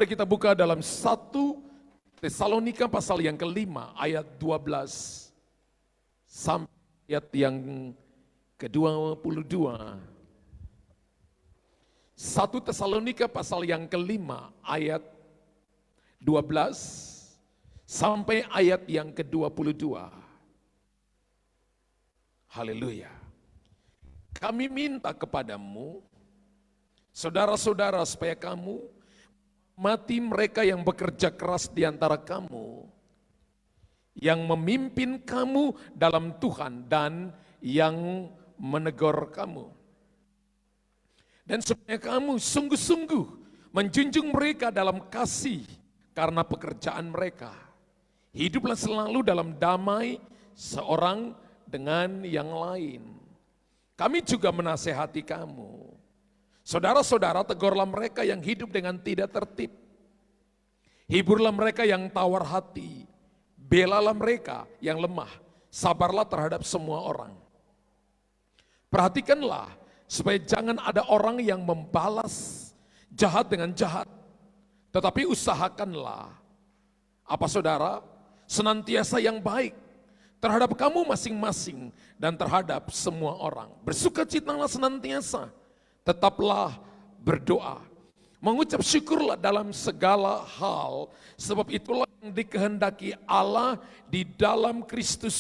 Mari kita buka dalam 1 Tesalonika pasal yang kelima ayat 12 sampai ayat yang ke-22. 1 Tesalonika pasal yang kelima ayat 12 sampai ayat yang ke-22. Haleluya. Kami minta kepadamu, saudara-saudara, supaya kamu mati mereka yang bekerja keras di antara kamu, yang memimpin kamu dalam Tuhan dan yang menegur kamu. Dan supaya kamu sungguh-sungguh menjunjung mereka dalam kasih karena pekerjaan mereka. Hiduplah selalu dalam damai seorang dengan yang lain. Kami juga menasehati kamu. Saudara-saudara, tegurlah mereka yang hidup dengan tidak tertib. Hiburlah mereka yang tawar hati. Belalah mereka yang lemah. Sabarlah terhadap semua orang. Perhatikanlah supaya jangan ada orang yang membalas jahat dengan jahat. Tetapi usahakanlah, apa saudara, senantiasa yang baik terhadap kamu masing-masing dan terhadap semua orang. Bersukacitalah senantiasa, tetaplah berdoa. Mengucap syukurlah dalam segala hal, sebab itulah yang dikehendaki Allah di dalam Kristus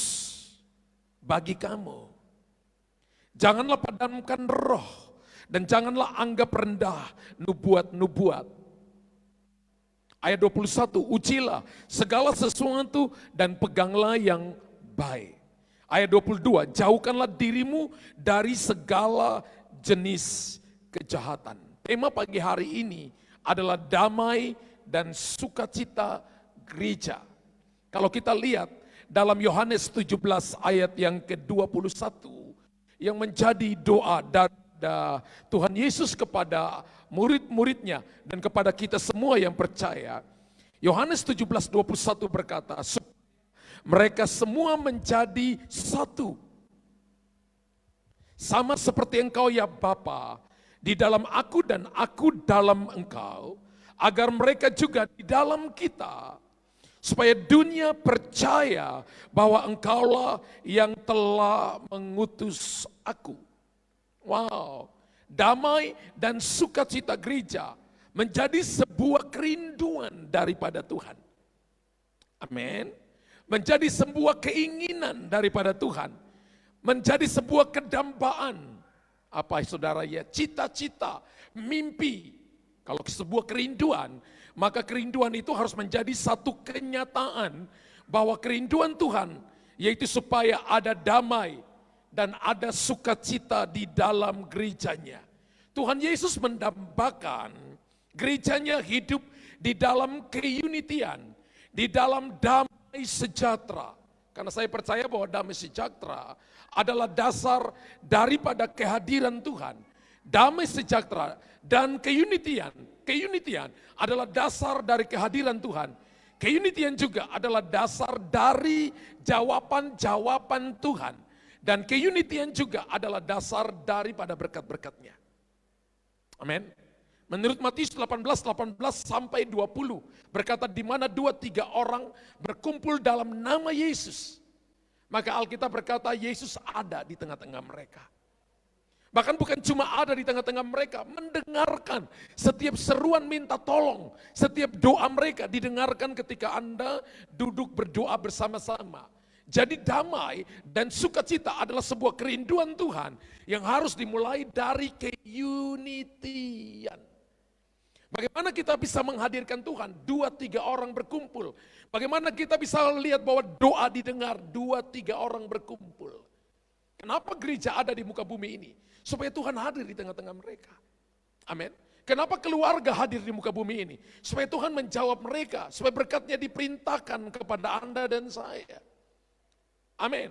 bagi kamu. Janganlah padamkan roh dan janganlah anggap rendah nubuat-nubuat. Ayat 21, ujilah segala sesuatu dan peganglah yang baik. Ayat 22, jauhkanlah dirimu dari segala jenis kejahatan. Tema pagi hari ini adalah damai dan sukacita gereja. Kalau kita lihat dalam Yohanes 17 ayat yang ke-21, yang menjadi doa dari Tuhan Yesus kepada murid-muridnya dan kepada kita semua yang percaya. Yohanes 17:21 berkata, mereka semua menjadi satu. Sama seperti engkau ya Bapa, di dalam aku dan aku dalam engkau, agar mereka juga di dalam kita, supaya dunia percaya bahwa engkaulah yang telah mengutus aku. Wow, damai dan sukacita gereja menjadi sebuah kerinduan daripada Tuhan. Amin. Menjadi sebuah keinginan daripada Tuhan. Menjadi sebuah kedambaan. Apa saudara ya? Cita-cita, mimpi. Kalau sebuah kerinduan, maka kerinduan itu harus menjadi satu kenyataan bahwa kerinduan Tuhan yaitu supaya ada damai dan ada sukacita di dalam gerejanya. Tuhan Yesus mendambakan gerejanya hidup di dalam keunitian, di dalam damai sejahtera. Karena saya percaya bahwa damai sejahtera adalah dasar daripada kehadiran Tuhan. Damai sejahtera dan keunitian adalah dasar dari kehadiran Tuhan. Keunitian juga adalah dasar dari jawaban-jawaban Tuhan. Dan keunitian juga adalah dasar daripada berkat-berkatnya. Amin. Menurut Matius 18 sampai 20 berkata, di mana 2-3 orang berkumpul dalam nama Yesus, maka Alkitab berkata Yesus ada di tengah-tengah mereka. Bahkan bukan cuma ada di tengah-tengah mereka, mendengarkan setiap seruan minta tolong, setiap doa mereka didengarkan ketika Anda duduk berdoa bersama-sama. Jadi damai dan sukacita adalah sebuah kerinduan Tuhan yang harus dimulai dari keunitian. Bagaimana kita bisa menghadirkan Tuhan? 2-3 orang berkumpul. Bagaimana kita bisa lihat bahwa doa didengar? 2-3 orang berkumpul. Kenapa gereja ada di muka bumi ini? Supaya Tuhan hadir di tengah-tengah mereka. Amin. Kenapa keluarga hadir di muka bumi ini? Supaya Tuhan menjawab mereka. Supaya berkatnya diperintahkan kepada Anda dan saya. Amin.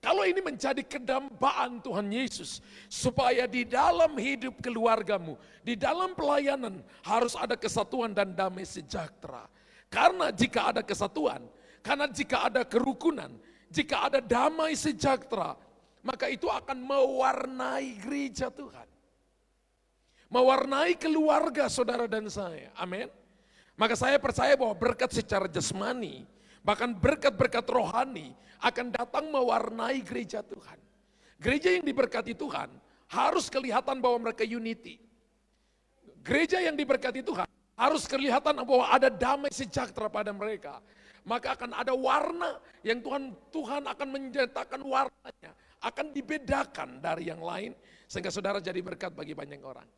Kalau ini menjadi kedambaan Tuhan Yesus, supaya di dalam hidup keluargamu, di dalam pelayanan harus ada kesatuan dan damai sejahtera. Karena jika ada kesatuan, karena jika ada kerukunan, jika ada damai sejahtera, maka itu akan mewarnai gereja Tuhan. Mewarnai keluarga saudara dan saya. Amin. Maka saya percaya bahwa berkat secara jasmani, bahkan berkat-berkat rohani akan datang mewarnai gereja Tuhan. Gereja yang diberkati Tuhan harus kelihatan bahwa mereka unity. Gereja yang diberkati Tuhan harus kelihatan bahwa ada damai sejahtera pada mereka. Maka akan ada warna yang Tuhan akan menyatakan warnanya, akan dibedakan dari yang lain, sehingga saudara jadi berkat bagi banyak orang.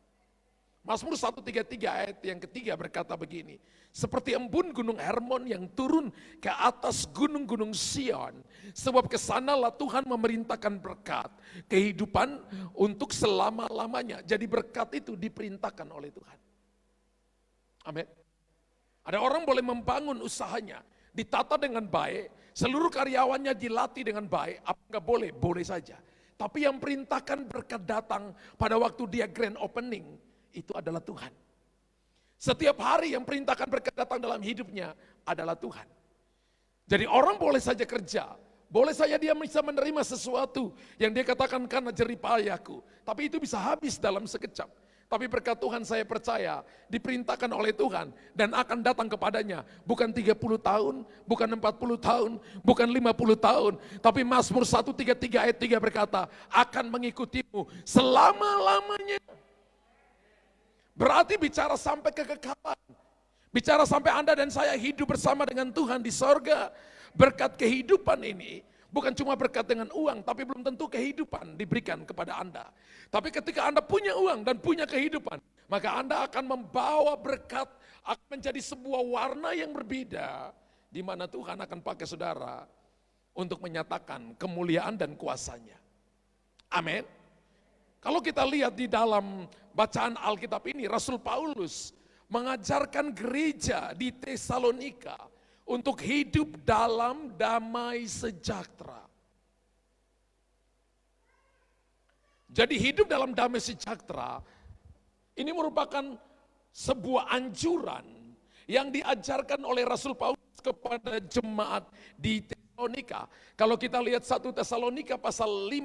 Mazmur 133 ayat yang ketiga berkata begini, seperti embun gunung Hermon yang turun ke atas gunung-gunung Sion, sebab kesanalah Tuhan memerintahkan berkat, kehidupan untuk selama-lamanya. Jadi berkat itu diperintahkan oleh Tuhan. Amin. Ada orang boleh membangun usahanya, ditata dengan baik, seluruh karyawannya dilatih dengan baik, apa enggak boleh? Boleh saja. Tapi yang perintahkan berkat datang pada waktu dia grand opening, itu adalah Tuhan. Setiap hari yang perintahkan berkat datang dalam hidupnya adalah Tuhan. Jadi orang boleh saja kerja, boleh saja dia bisa menerima sesuatu yang dia katakan karena jerih payahku, tapi itu bisa habis dalam sekejap. Tapi berkat Tuhan saya percaya diperintahkan oleh Tuhan dan akan datang kepadanya. Bukan 30 tahun, bukan 40 tahun, bukan 50 tahun. Tapi Mazmur 133 ayat 3 berkata, akan mengikutimu selama-lamanya. Berarti bicara sampai kekekalan. Bicara sampai Anda dan saya hidup bersama dengan Tuhan di sorga. Berkat kehidupan ini bukan cuma berkat dengan uang, tapi belum tentu kehidupan diberikan kepada Anda. Tapi ketika Anda punya uang dan punya kehidupan, maka Anda akan membawa berkat, akan menjadi sebuah warna yang berbeda, di mana Tuhan akan pakai saudara untuk menyatakan kemuliaan dan kuasanya. Amin. Kalau kita lihat di dalam bacaan Alkitab ini, Rasul Paulus mengajarkan gereja di Tesalonika untuk hidup dalam damai sejahtera. Jadi hidup dalam damai sejahtera ini merupakan sebuah anjuran yang diajarkan oleh Rasul Paulus kepada jemaat di Tesalonika. Kalau kita lihat 1 Tesalonika pasal 5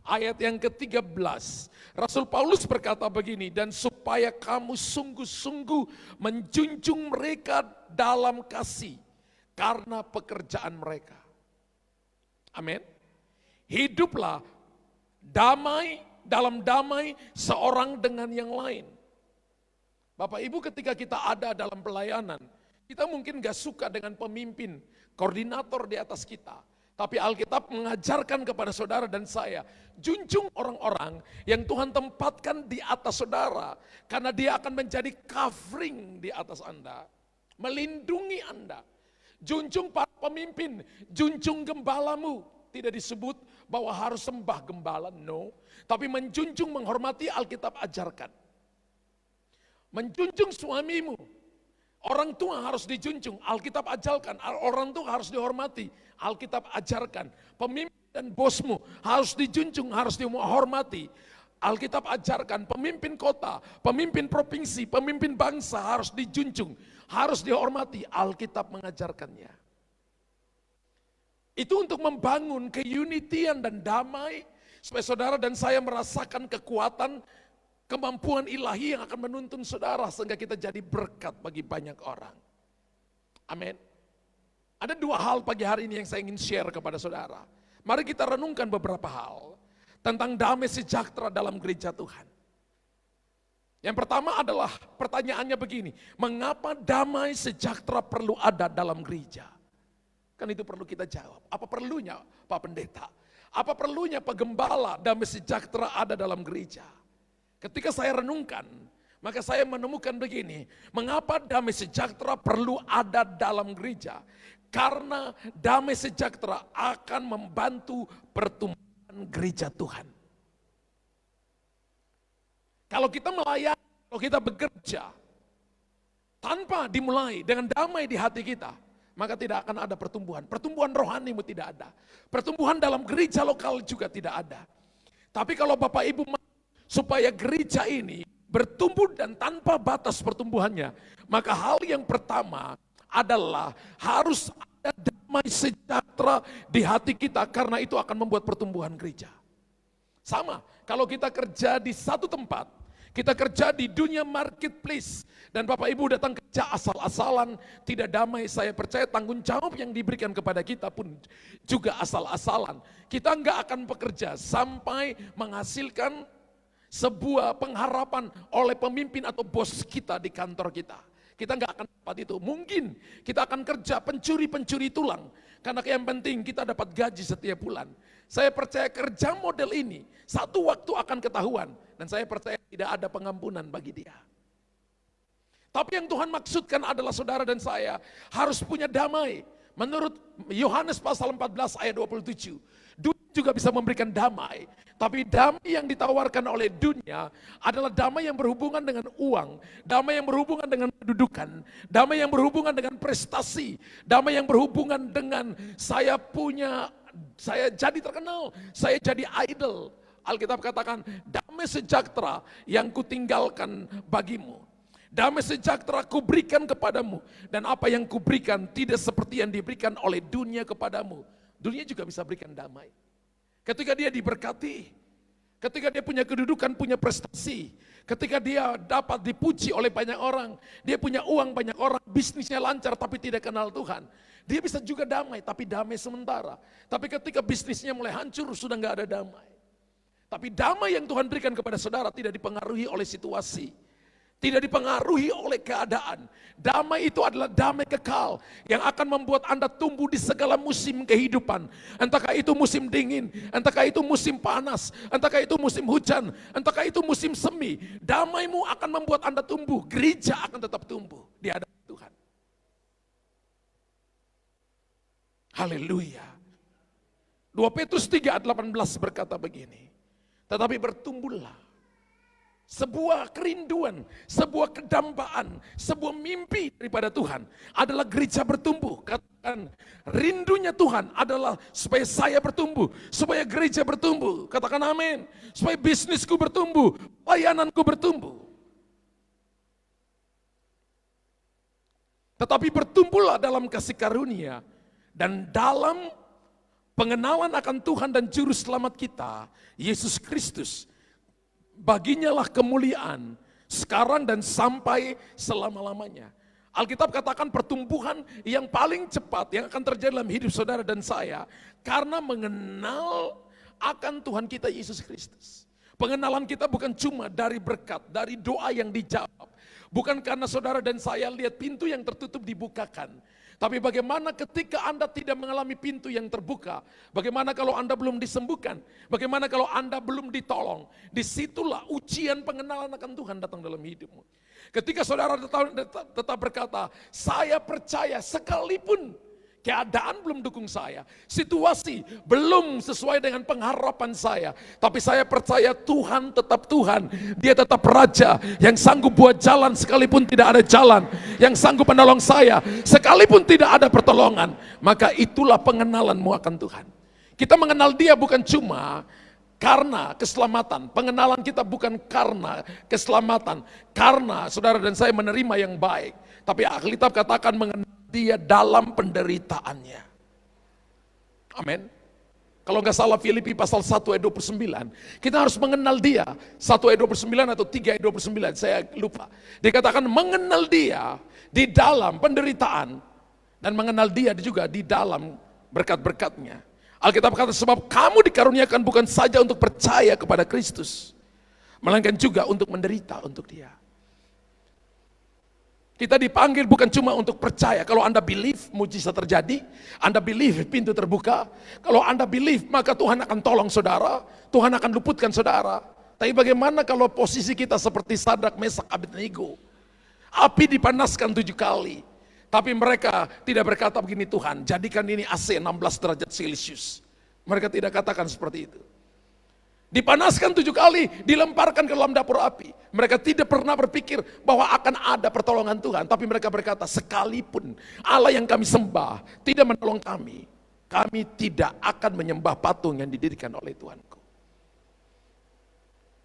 ayat yang ke-13, Rasul Paulus berkata begini, dan supaya kamu sungguh-sungguh menjunjung mereka dalam kasih karena pekerjaan mereka. Amin. Hiduplah damai, dalam damai seorang dengan yang lain. Bapak Ibu, ketika kita ada dalam pelayanan, kita mungkin gak suka dengan pemimpin, koordinator di atas kita. Tapi Alkitab mengajarkan kepada saudara dan saya, junjung orang-orang yang Tuhan tempatkan di atas saudara, karena dia akan menjadi covering di atas Anda, melindungi Anda. Junjung para pemimpin, junjung gembalamu. Tidak disebut bahwa harus sembah gembala, no. Tapi menjunjung, menghormati, Alkitab ajarkan. Menjunjung suamimu, orang tua harus dijunjung, Alkitab ajarkan. Orang tua harus dihormati, Alkitab ajarkan. Pemimpin dan bosmu harus dijunjung, harus dihormati, Alkitab ajarkan. Pemimpin kota, pemimpin provinsi, pemimpin bangsa harus dijunjung, harus dihormati, Alkitab mengajarkannya. Itu untuk membangun keunitian dan damai, supaya saudara dan saya merasakan kekuatan, kemampuan ilahi yang akan menuntun saudara, sehingga kita jadi berkat bagi banyak orang. Amin. Ada dua hal pagi hari ini yang saya ingin share kepada saudara. Mari kita renungkan beberapa hal tentang damai sejahtera dalam gereja Tuhan. Yang pertama adalah pertanyaannya begini, mengapa damai sejahtera perlu ada dalam gereja? Kan itu perlu kita jawab. Apa perlunya Pak Pendeta? Apa perlunya Pak Gembala damai sejahtera ada dalam gereja? Ketika saya renungkan, maka saya menemukan begini, mengapa damai sejahtera perlu ada dalam gereja? Karena damai sejahtera akan membantu pertumbuhan gereja Tuhan. Kalau kita melayani, kalau kita bekerja, tanpa dimulai dengan damai di hati kita, maka tidak akan ada pertumbuhan. Pertumbuhan rohanimu tidak ada. Pertumbuhan dalam gereja lokal juga tidak ada. Tapi kalau Bapak Ibu mau supaya gereja ini bertumbuh dan tanpa batas pertumbuhannya, maka hal yang pertama adalah harus ada damai sejahtera di hati kita, karena itu akan membuat pertumbuhan gereja. Sama, kalau kita kerja di satu tempat, Kita kerja di dunia marketplace. Dan Bapak Ibu datang kerja asal-asalan, tidak damai. Saya percaya tanggung jawab yang diberikan kepada kita pun juga asal-asalan. Kita enggak akan bekerja sampai menghasilkan sebuah pengharapan oleh pemimpin atau bos kita di kantor kita. Kita enggak akan dapat itu. Mungkin kita akan kerja pencuri-pencuri tulang. Karena yang penting kita dapat gaji setiap bulan. Saya percaya kerja model ini satu waktu akan ketahuan. Dan saya percaya tidak ada pengampunan bagi dia. Tapi yang Tuhan maksudkan adalah saudara dan saya harus punya damai. Menurut Yohanes pasal 14 ayat 27. Dunia juga bisa memberikan damai. Tapi damai yang ditawarkan oleh dunia adalah damai yang berhubungan dengan uang. Damai yang berhubungan dengan kedudukan. Damai yang berhubungan dengan prestasi. Damai yang berhubungan dengan saya jadi terkenal. Saya jadi idol. Alkitab katakan, damai sejahtera yang kutinggalkan bagimu. Damai sejahtera kuberikan kepadamu. Dan apa yang kuberikan tidak seperti yang diberikan oleh dunia kepadamu. Dunia juga bisa berikan damai. Ketika dia diberkati, ketika dia punya kedudukan, punya prestasi, ketika dia dapat dipuji oleh banyak orang, dia punya uang banyak orang, bisnisnya lancar tapi tidak kenal Tuhan. Dia bisa juga damai, tapi damai sementara. Tapi ketika bisnisnya mulai hancur, sudah nggak ada damai. Tapi damai yang Tuhan berikan kepada saudara tidak dipengaruhi oleh situasi. Tidak dipengaruhi oleh keadaan. Damai itu adalah damai kekal yang akan membuat Anda tumbuh di segala musim kehidupan. Entahkah itu musim dingin, entahkah itu musim panas, entahkah itu musim hujan, entahkah itu musim semi. Damaimu akan membuat Anda tumbuh, gereja akan tetap tumbuh di hadapan Tuhan. Haleluya. 2 Petrus 3 ayat 18 berkata begini. Tetapi bertumbuhlah sebuah kerinduan, sebuah kedambaan, sebuah mimpi daripada Tuhan adalah gereja bertumbuh. Katakan, rindunya Tuhan adalah supaya saya bertumbuh, supaya gereja bertumbuh. Katakan amin. Supaya bisnisku bertumbuh, layananku bertumbuh. Tetapi bertumbuhlah dalam kasih karunia dan dalam pengenalan akan Tuhan dan Juru Selamat kita, Yesus Kristus. Baginya lah kemuliaan sekarang dan sampai selama-lamanya. Alkitab katakan pertumbuhan yang paling cepat yang akan terjadi dalam hidup saudara dan saya karena mengenal akan Tuhan kita Yesus Kristus. Pengenalan kita bukan cuma dari berkat, dari doa yang dijawab. Bukan karena saudara dan saya lihat pintu yang tertutup dibukakan. Tapi bagaimana ketika Anda tidak mengalami pintu yang terbuka? Bagaimana kalau Anda belum disembuhkan? Bagaimana kalau Anda belum ditolong? Disitulah ujian pengenalan akan Tuhan datang dalam hidupmu. Ketika saudara tetap berkata, saya percaya sekalipun keadaan belum dukung saya, situasi belum sesuai dengan pengharapan saya, tapi saya percaya Tuhan tetap Tuhan, dia tetap Raja yang sanggup buat jalan sekalipun tidak ada jalan, yang sanggup menolong saya sekalipun tidak ada pertolongan. Maka itulah pengenalanmu akan Tuhan. Kita mengenal dia bukan cuma karena keselamatan, pengenalan kita bukan karena keselamatan, karena saudara dan saya menerima yang baik, tapi Alkitab katakan mengenal dia dalam penderitaannya. Amin. Kalau nggak salah Filipi pasal 1 ayat 29. Kita harus mengenal dia. 1 ayat 29 atau 3 ayat 29. Saya lupa. Dikatakan mengenal dia di dalam penderitaan. Dan mengenal dia juga di dalam berkat-berkatnya. Alkitab kata sebab kamu dikaruniakan bukan saja untuk percaya kepada Kristus. Melainkan juga untuk menderita untuk dia. Kita dipanggil bukan cuma untuk percaya. Kalau Anda believe, mujizat terjadi. Anda believe, pintu terbuka. Kalau Anda believe, maka Tuhan akan tolong saudara. Tuhan akan luputkan saudara. Tapi bagaimana kalau posisi kita seperti Sadrak, Mesak, Abednego? Api dipanaskan 7 kali. Tapi mereka tidak berkata begini, Tuhan, jadikan ini AC 16 derajat Celcius. Mereka tidak katakan seperti itu. Dipanaskan 7 kali, dilemparkan ke dalam dapur api. Mereka tidak pernah berpikir bahwa akan ada pertolongan Tuhan. Tapi mereka berkata, sekalipun Allah yang kami sembah tidak menolong kami, kami tidak akan menyembah patung yang didirikan oleh Tuhanku.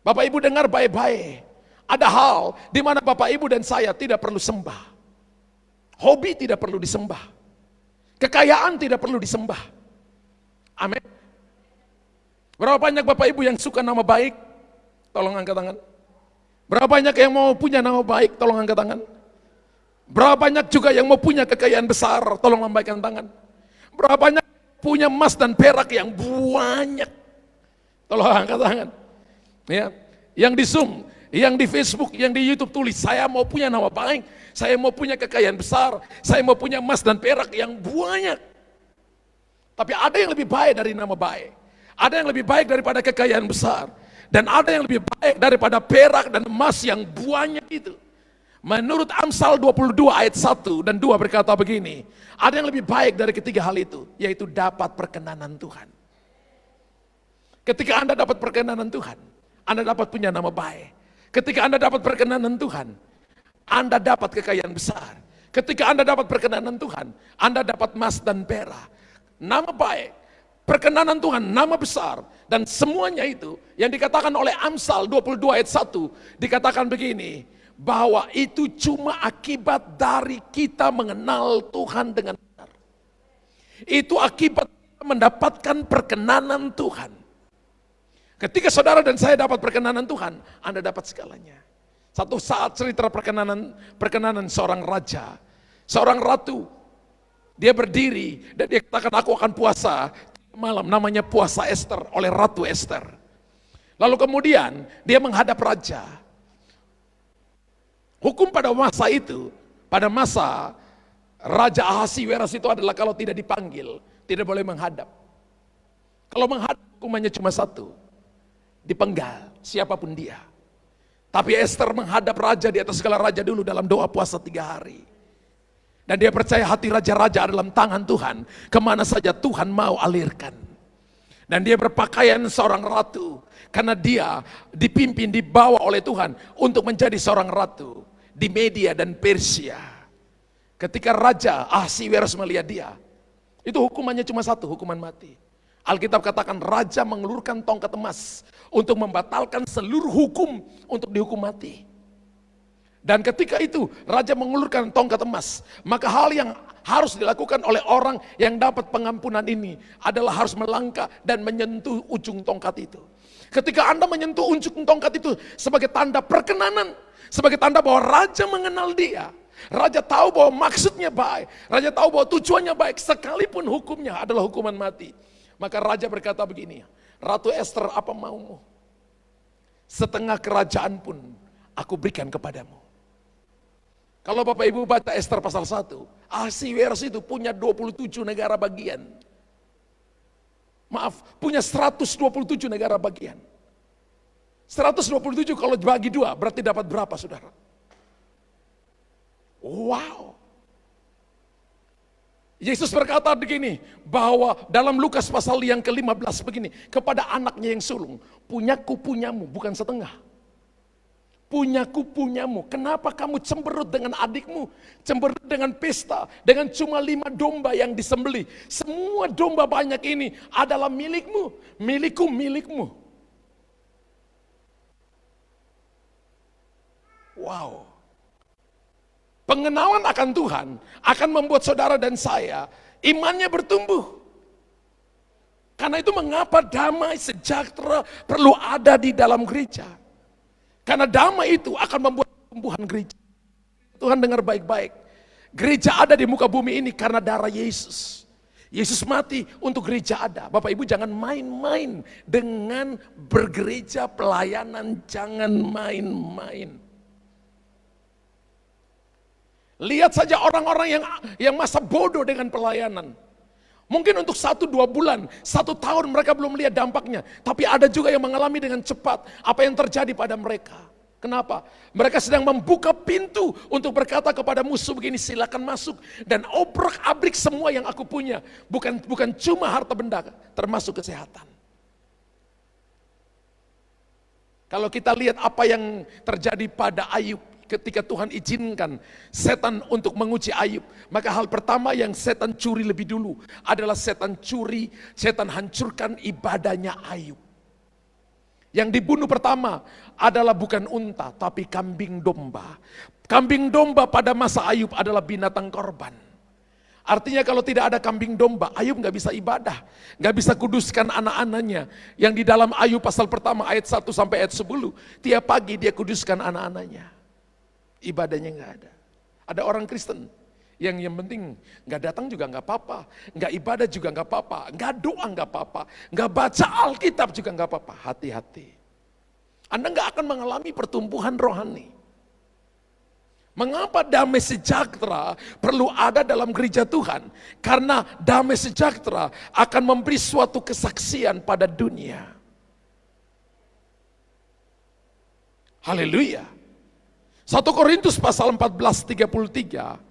Bapak Ibu dengar baik-baik. Ada hal di mana Bapak Ibu dan saya tidak perlu sembah. Hobi tidak perlu disembah. Kekayaan tidak perlu disembah. Amin. Berapa banyak Bapak Ibu yang suka nama baik? Tolong angkat tangan. Berapa banyak yang mau punya nama baik? Tolong angkat tangan. Berapa banyak juga yang mau punya kekayaan besar? Tolong lambaikan tangan. Berapa banyak punya emas dan perak yang banyak? Tolong angkat tangan. Ya, yang di Zoom, yang di Facebook, yang di YouTube tulis, saya mau punya nama baik, saya mau punya kekayaan besar, saya mau punya emas dan perak yang banyak. Tapi ada yang lebih baik dari nama baik. Ada yang lebih baik daripada kekayaan besar. Dan ada yang lebih baik daripada perak dan emas yang banyak itu. Menurut Amsal 22 ayat 1 dan 2 berkata begini, ada yang lebih baik dari ketiga hal itu, yaitu dapat perkenanan Tuhan. Ketika Anda dapat perkenanan Tuhan, Anda dapat punya nama baik. Ketika Anda dapat perkenanan Tuhan, Anda dapat kekayaan besar. Ketika Anda dapat perkenanan Tuhan, Anda dapat emas dan perak. Nama baik, perkenanan Tuhan, nama besar, dan semuanya itu yang dikatakan oleh Amsal 22 ayat 1, dikatakan begini, bahwa itu cuma akibat dari kita mengenal Tuhan dengan benar. Itu akibat mendapatkan perkenanan Tuhan. Ketika saudara dan saya dapat perkenanan Tuhan, Anda dapat segalanya. Satu saat cerita perkenanan seorang raja, seorang ratu, dia berdiri dan dia katakan, aku akan puasa malam, namanya puasa Esther oleh Ratu Esther. Lalu kemudian dia menghadap raja. Hukum pada masa itu, pada masa Raja Ahasiweros itu adalah kalau tidak dipanggil, tidak boleh menghadap. Kalau menghadap hukumannya cuma satu, dipenggal siapapun dia. Tapi Esther menghadap raja di atas segala raja dulu dalam doa puasa 3 hari. Dan dia percaya hati raja-raja dalam tangan Tuhan, kemana saja Tuhan mau alirkan. Dan dia berpakaian seorang ratu, karena dia dipimpin, dibawa oleh Tuhan untuk menjadi seorang ratu di Media dan Persia. Ketika Raja Ahasiweros melihat dia, itu hukumannya cuma satu, hukuman mati. Alkitab katakan raja mengelurkan tongkat emas untuk membatalkan seluruh hukum untuk dihukum mati. Dan ketika itu raja mengulurkan tongkat emas, maka hal yang harus dilakukan oleh orang yang dapat pengampunan ini adalah harus melangkah dan menyentuh ujung tongkat itu. Ketika Anda menyentuh ujung tongkat itu sebagai tanda perkenanan, sebagai tanda bahwa raja mengenal dia. Raja tahu bahwa maksudnya baik, raja tahu bahwa tujuannya baik, sekalipun hukumnya adalah hukuman mati. Maka raja berkata begini, Ratu Esther, apa maumu? Setengah kerajaan pun aku berikan kepadamu. Kalau Bapak Ibu baca Esther pasal 1, Ahasiweros itu punya 27 negara bagian. Maaf, punya 127 negara bagian. 127 kalau dibagi 2 berarti dapat berapa, saudara? Wow. Yesus berkata begini, bahwa dalam Lukas pasal yang ke-15 begini, kepada anaknya yang sulung, punyaku punyamu, bukan setengah. Punyaku punyamu, kenapa kamu cemberut dengan adikmu, cemberut dengan pesta, dengan cuma 5 domba yang disembelih. Semua domba banyak ini adalah milikmu, milikku, milikmu. Wow. Pengenalan akan Tuhan akan membuat saudara dan saya imannya bertumbuh. Karena itu mengapa damai sejahtera perlu ada di dalam gereja. Karena damai itu akan membuat pertumbuhan gereja. Tuhan dengar baik-baik. Gereja ada di muka bumi ini karena darah Yesus. Yesus mati untuk gereja ada. Bapak Ibu jangan main-main dengan bergereja pelayanan, jangan main-main. Lihat saja orang-orang yang masa bodoh dengan pelayanan. Mungkin untuk 1-2 bulan, 1 tahun mereka belum lihat dampaknya. Tapi ada juga yang mengalami dengan cepat apa yang terjadi pada mereka. Kenapa? Mereka sedang membuka pintu untuk berkata kepada musuh begini, silakan masuk dan obrak-abrik semua yang aku punya. Bukan cuma harta benda, termasuk kesehatan. Kalau kita lihat apa yang terjadi pada Ayub, ketika Tuhan izinkan setan untuk menguji Ayub, maka hal pertama yang setan curi lebih dulu adalah setan hancurkan ibadahnya Ayub. Yang dibunuh pertama adalah bukan unta, tapi kambing domba. Kambing domba pada masa Ayub adalah binatang korban. Artinya kalau tidak ada kambing domba, Ayub nggak bisa ibadah, nggak bisa kuduskan anak-anaknya. Yang di dalam Ayub pasal pertama ayat 1 sampai ayat 10, tiap pagi dia kuduskan anak-anaknya. Ibadahnya nggak ada. Ada orang Kristen yang penting nggak datang juga nggak apa-apa, nggak ibadah juga nggak apa-apa, nggak doa nggak apa-apa, nggak baca Alkitab juga nggak apa-apa. Hati-hati, Anda nggak akan mengalami pertumbuhan rohani. Mengapa damai sejahtera perlu ada dalam gereja Tuhan? Karena damai sejahtera akan memberi suatu kesaksian pada dunia. Haleluya. 1 Korintus pasal 14:33.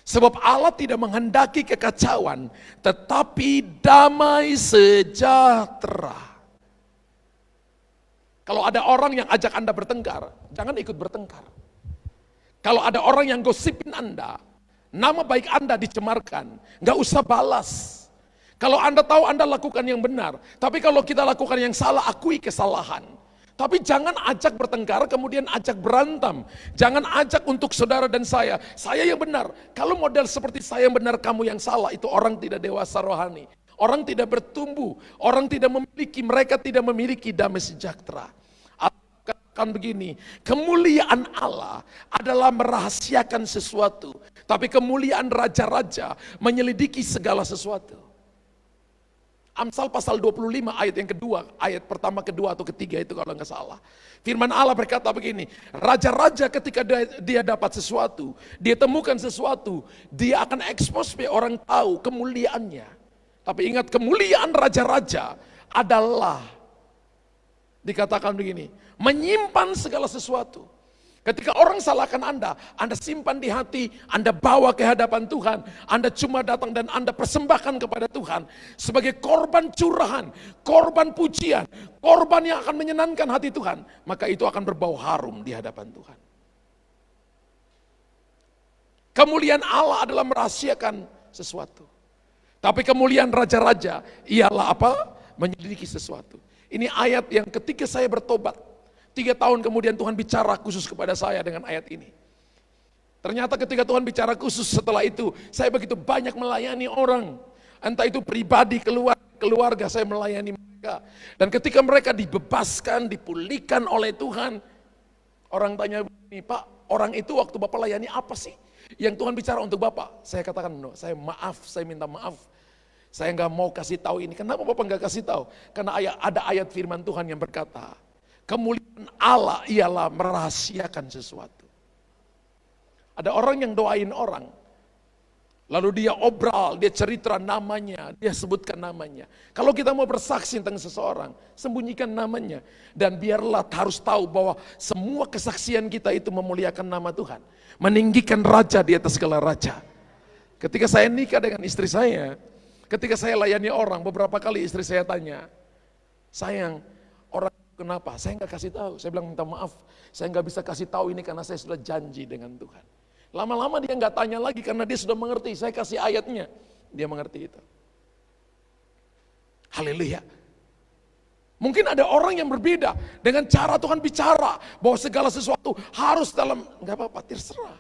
Sebab Allah tidak menghendaki kekacauan, tetapi damai sejahtera. Kalau ada orang yang ajak Anda bertengkar, jangan ikut bertengkar. Kalau ada orang yang gosipin Anda, nama baik Anda dicemarkan, nggak usah balas. Kalau Anda tahu Anda lakukan yang benar, tapi kalau kita lakukan yang salah, akui kesalahan. Tapi jangan ajak bertengkar, kemudian ajak berantem. Jangan ajak untuk saudara dan saya yang benar. Kalau model seperti saya yang benar, kamu yang salah, itu orang tidak dewasa rohani. Orang tidak bertumbuh, mereka tidak memiliki damai sejahtera. Allah katakan begini, kemuliaan Allah adalah merahasiakan sesuatu, tapi kemuliaan raja-raja menyelidiki segala sesuatu. Amsal pasal 25 ayat yang kedua, ayat pertama, kedua atau ketiga itu kalau nggak salah. Firman Allah berkata begini, raja-raja ketika dia dapat sesuatu, dia temukan sesuatu, dia akan ekspos supaya orang tahu kemuliaannya. Tapi ingat, kemuliaan raja-raja adalah dikatakan begini, menyimpan segala sesuatu. Ketika orang salahkan Anda simpan di hati, Anda bawa ke hadapan Tuhan, Anda cuma datang dan Anda persembahkan kepada Tuhan sebagai korban curahan, korban pujian, korban yang akan menyenangkan hati Tuhan, maka itu akan berbau harum di hadapan Tuhan. Kemuliaan Allah adalah merahasiakan sesuatu. Tapi kemuliaan raja-raja ialah apa? Menyelidiki sesuatu. Ini ayat yang ketika saya bertobat, 3 tahun kemudian Tuhan bicara khusus kepada saya dengan ayat ini. Ternyata ketika Tuhan bicara khusus setelah itu, saya begitu banyak melayani orang. Entah itu pribadi, keluarga, saya melayani mereka. Dan ketika mereka dibebaskan, dipulihkan oleh Tuhan, orang tanya, Pak, orang itu waktu Bapak layani apa sih? Yang Tuhan bicara untuk Bapak. Saya katakan, no, saya minta maaf. Saya nggak mau kasih tahu ini. Kenapa Bapak nggak kasih tahu? Karena ada ayat firman Tuhan yang berkata, kemuliaan Allah ialah merahasiakan sesuatu. Ada orang yang doain orang, lalu dia obral, dia cerita namanya, dia sebutkan namanya. Kalau kita mau bersaksi tentang seseorang, sembunyikan namanya. Dan biarlah harus tahu bahwa semua kesaksian kita itu memuliakan nama Tuhan. Meninggikan raja di atas segala raja. Ketika saya nikah dengan istri saya, ketika saya layani orang, beberapa kali istri saya tanya, sayang, orang kenapa? Saya nggak kasih tahu. Saya bilang minta maaf, saya nggak bisa kasih tahu ini karena saya sudah janji dengan Tuhan. Lama-lama dia nggak tanya lagi karena dia sudah mengerti. Saya kasih ayatnya, dia mengerti itu. Haleluya. Mungkin ada orang yang berbeda dengan cara Tuhan bicara bahwa segala sesuatu harus dalam, nggak apa-apa, terserah.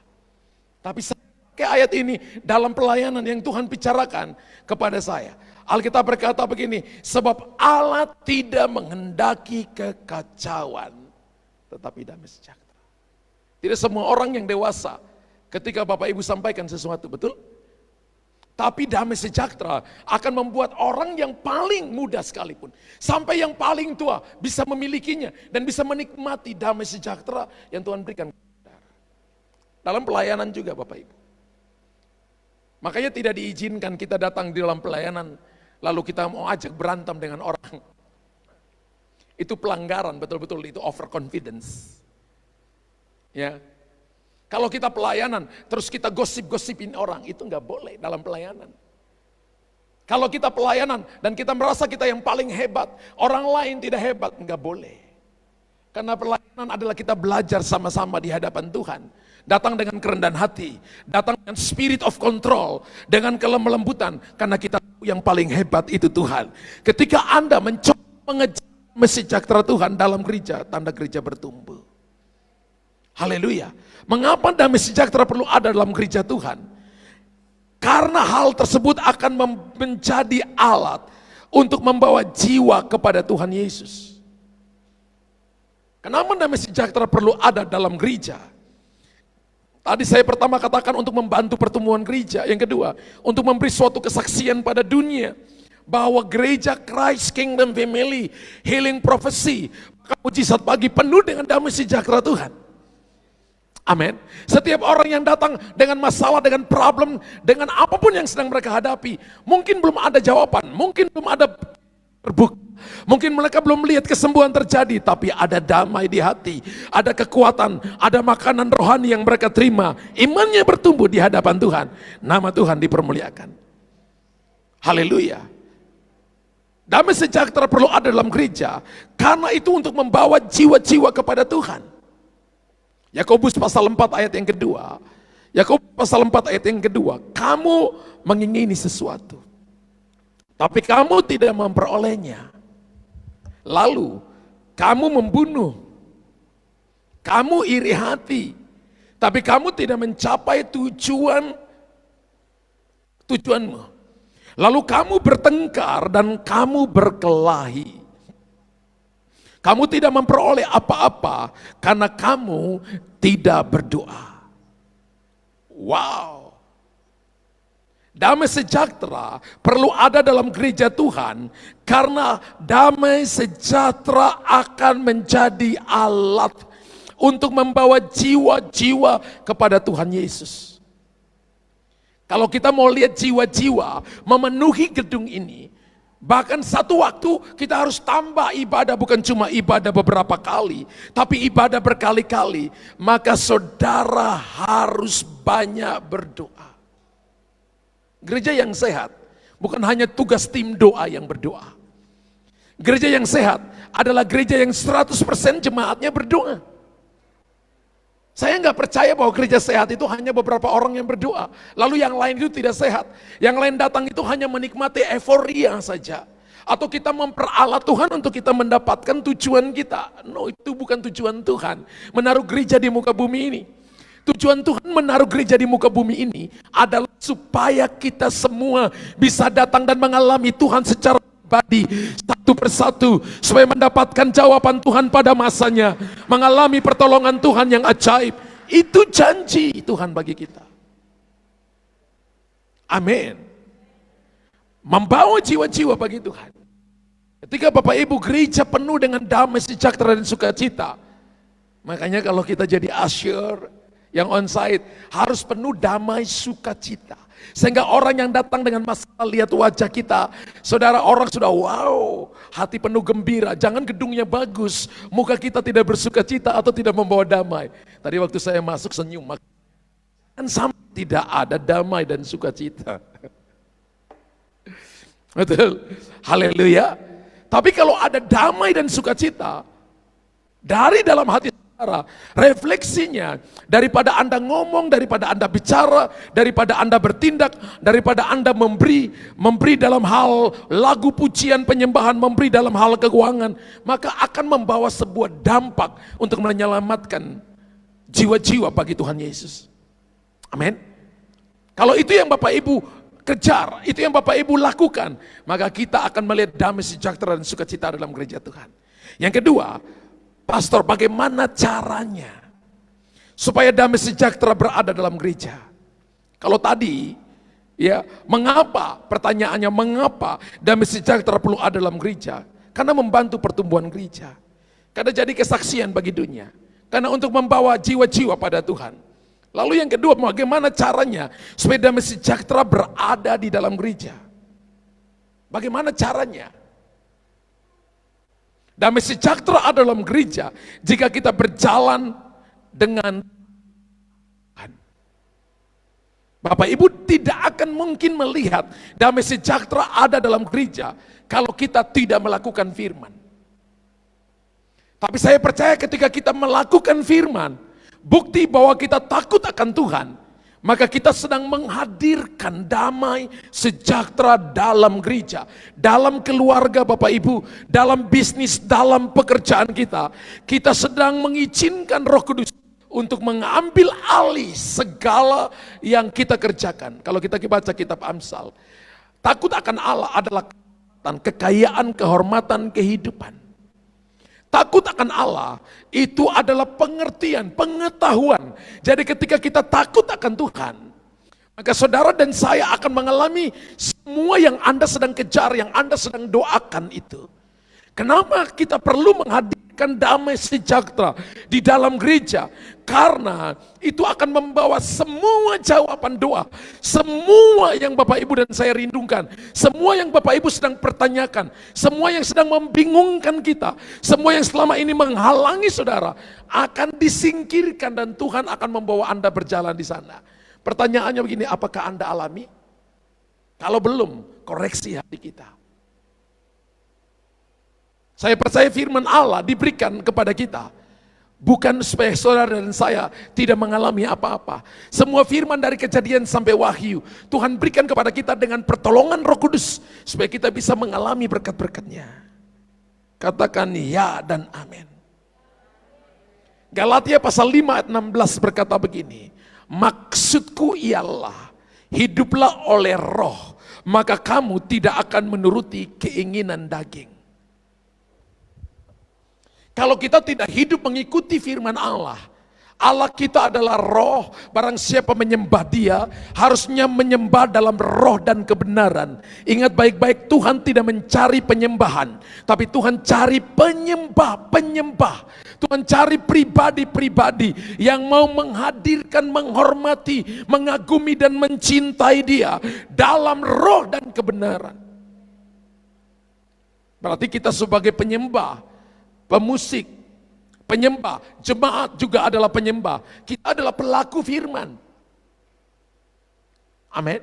Tapi saya pakai ayat ini dalam pelayanan yang Tuhan bicarakan kepada saya. Alkitab berkata begini, sebab Allah tidak menghendaki kekacauan, tetapi damai sejahtera. Tidak semua orang yang dewasa ketika Bapak Ibu sampaikan sesuatu, betul? Tapi damai sejahtera akan membuat orang yang paling muda sekalipun, sampai yang paling tua bisa memilikinya dan bisa menikmati damai sejahtera yang Tuhan berikan. Dalam pelayanan juga Bapak Ibu. Makanya tidak diizinkan kita datang di dalam pelayanan, lalu kita mau ajak berantem dengan orang. Itu pelanggaran, betul-betul itu overconfidence. Ya. Kalau kita pelayanan, terus kita gosip-gosipin orang, itu nggak boleh dalam pelayanan. Kalau kita pelayanan dan kita merasa kita yang paling hebat, orang lain tidak hebat, nggak boleh. Karena pelayanan adalah kita belajar sama-sama di hadapan Tuhan. Datang dengan kerendahan hati, datang dengan spirit of control, dengan kelembutan, karena kita tahu yang paling hebat itu Tuhan. Ketika Anda mencoba mengejar sejahtera Tuhan dalam gereja, tanda gereja bertumbuh. Haleluya. Mengapa damai sejahtera perlu ada dalam gereja Tuhan? Karena hal tersebut akan menjadi alat untuk membawa jiwa kepada Tuhan Yesus. Kenapa damai sejahtera perlu ada dalam gereja? Tadi saya pertama katakan untuk membantu pertumbuhan gereja. Yang kedua, untuk memberi suatu kesaksian pada dunia bahwa gereja Christ Kingdom Family Healing Prophecy, mujizat pagi penuh dengan damai sejahtera Tuhan. Amin. Setiap orang yang datang dengan masalah, dengan problem, dengan apapun yang sedang mereka hadapi, mungkin belum ada jawaban, mungkin belum ada terbukti, mungkin mereka belum melihat kesembuhan terjadi, tapi ada damai di hati, ada kekuatan, ada makanan rohani yang mereka terima, imannya bertumbuh di hadapan Tuhan, nama Tuhan dipermuliakan. Haleluya. Damai sejahtera perlu ada dalam gereja, karena itu untuk membawa jiwa-jiwa kepada Tuhan. Yakobus pasal 4 ayat yang kedua. Yakobus pasal 4 ayat yang kedua. Kamu mengingini sesuatu, tapi kamu tidak memperolehnya. Lalu kamu membunuh. Kamu iri hati, tapi kamu tidak mencapai tujuanmu. Lalu kamu bertengkar dan kamu berkelahi. Kamu tidak memperoleh apa-apa karena kamu tidak berdoa. Wow. Damai sejahtera perlu ada dalam gereja Tuhan karena damai sejahtera akan menjadi alat untuk membawa jiwa-jiwa kepada Tuhan Yesus. Kalau kita mau lihat jiwa-jiwa memenuhi gedung ini, bahkan satu waktu kita harus tambah ibadah, bukan cuma ibadah beberapa kali, tapi ibadah berkali-kali. Maka saudara harus banyak berdoa. Gereja yang sehat bukan hanya tugas tim doa yang berdoa. Gereja yang sehat adalah gereja yang 100% jemaatnya berdoa. Saya nggak percaya bahwa gereja sehat itu hanya beberapa orang yang berdoa, lalu yang lain itu tidak sehat. Yang lain datang itu hanya menikmati euforia saja. Atau kita memperalat Tuhan untuk kita mendapatkan tujuan kita. No, itu bukan tujuan Tuhan menaruh gereja di muka bumi ini. Tujuan Tuhan menaruh gereja di muka bumi ini adalah supaya kita semua bisa datang dan mengalami Tuhan secara pribadi, satu persatu, supaya mendapatkan jawaban Tuhan pada masanya, mengalami pertolongan Tuhan yang ajaib. Itu janji Tuhan bagi kita. Amin. Membawa jiwa-jiwa bagi Tuhan. Ketika Bapak Ibu gereja penuh dengan damai sejahtera dan sukacita, makanya kalau kita jadi usher yang onsite harus penuh damai sukacita. Sehingga orang yang datang dengan masalah lihat wajah kita, saudara, orang sudah wow, hati penuh gembira. Jangan gedungnya bagus, muka kita tidak bersuka cita atau tidak membawa damai. Tadi waktu saya masuk senyum, kan sama tidak ada damai dan sukacita. Betul, haleluya. Tapi kalau ada damai dan sukacita dari dalam hati saudara, refleksinya daripada Anda ngomong, daripada Anda bicara, daripada Anda bertindak, daripada Anda memberi dalam hal lagu pujian penyembahan, memberi dalam hal keuangan, maka akan membawa sebuah dampak untuk menyelamatkan jiwa-jiwa bagi Tuhan Yesus. Amin. Kalau itu yang Bapak Ibu kejar, itu yang Bapak Ibu lakukan, maka kita akan melihat damai sejahtera dan sukacita dalam gereja Tuhan. Yang kedua, Pastor, bagaimana caranya supaya damai sejahtera berada dalam gereja? Kalau tadi, ya, mengapa? Pertanyaannya, mengapa damai sejahtera perlu ada dalam gereja? Karena membantu pertumbuhan gereja. Karena jadi kesaksian bagi dunia. Karena untuk membawa jiwa-jiwa pada Tuhan. Lalu yang kedua, bagaimana caranya supaya damai sejahtera berada di dalam gereja? Bagaimana caranya? Damai sejahtera ada dalam gereja jika kita berjalan dengan Tuhan. Bapak Ibu tidak akan mungkin melihat damai sejahtera ada dalam gereja kalau kita tidak melakukan firman. Tapi saya percaya ketika kita melakukan firman, bukti bahwa kita takut akan Tuhan, maka kita sedang menghadirkan damai sejahtera dalam gereja, dalam keluarga Bapak Ibu, dalam bisnis, dalam pekerjaan kita. Kita sedang mengizinkan Roh Kudus untuk mengambil alih segala yang kita kerjakan. Kalau kita baca kitab Amsal, takut akan Allah adalah kekayaan, kehormatan, kehidupan. Takut akan Allah itu adalah pengertian, pengetahuan. Jadi ketika kita takut akan Tuhan, maka saudara dan saya akan mengalami semua yang Anda sedang kejar, yang Anda sedang doakan itu. Kenapa kita perlu menghadirkan damai sejahtera di dalam gereja? Karena itu akan membawa semua jawaban doa, semua yang Bapak Ibu dan saya rindukan, semua yang Bapak Ibu sedang pertanyakan, semua yang sedang membingungkan kita, semua yang selama ini menghalangi saudara, akan disingkirkan dan Tuhan akan membawa Anda berjalan di sana. Pertanyaannya begini, apakah Anda alami? Kalau belum, koreksi hati kita. Saya percaya firman Allah diberikan kepada kita, bukan supaya saudara dan saya tidak mengalami apa-apa. Semua firman dari Kejadian sampai Wahyu, Tuhan berikan kepada kita dengan pertolongan Roh Kudus, supaya kita bisa mengalami berkat-berkatnya. Katakan ya dan amin. Galatia pasal 5 ayat 16 berkata begini, maksudku ialah, hiduplah oleh roh, maka kamu tidak akan menuruti keinginan daging. Kalau kita tidak hidup mengikuti firman Allah, Allah kita adalah roh, barang siapa menyembah dia, harusnya menyembah dalam roh dan kebenaran. Ingat baik-baik, Tuhan tidak mencari penyembahan, tapi Tuhan cari penyembah. Tuhan cari pribadi-pribadi yang mau menghadirkan, menghormati, mengagumi dan mencintai dia dalam roh dan kebenaran. Berarti kita sebagai penyembah, pemusik, penyembah, jemaat juga adalah penyembah. Kita adalah pelaku firman. Amin.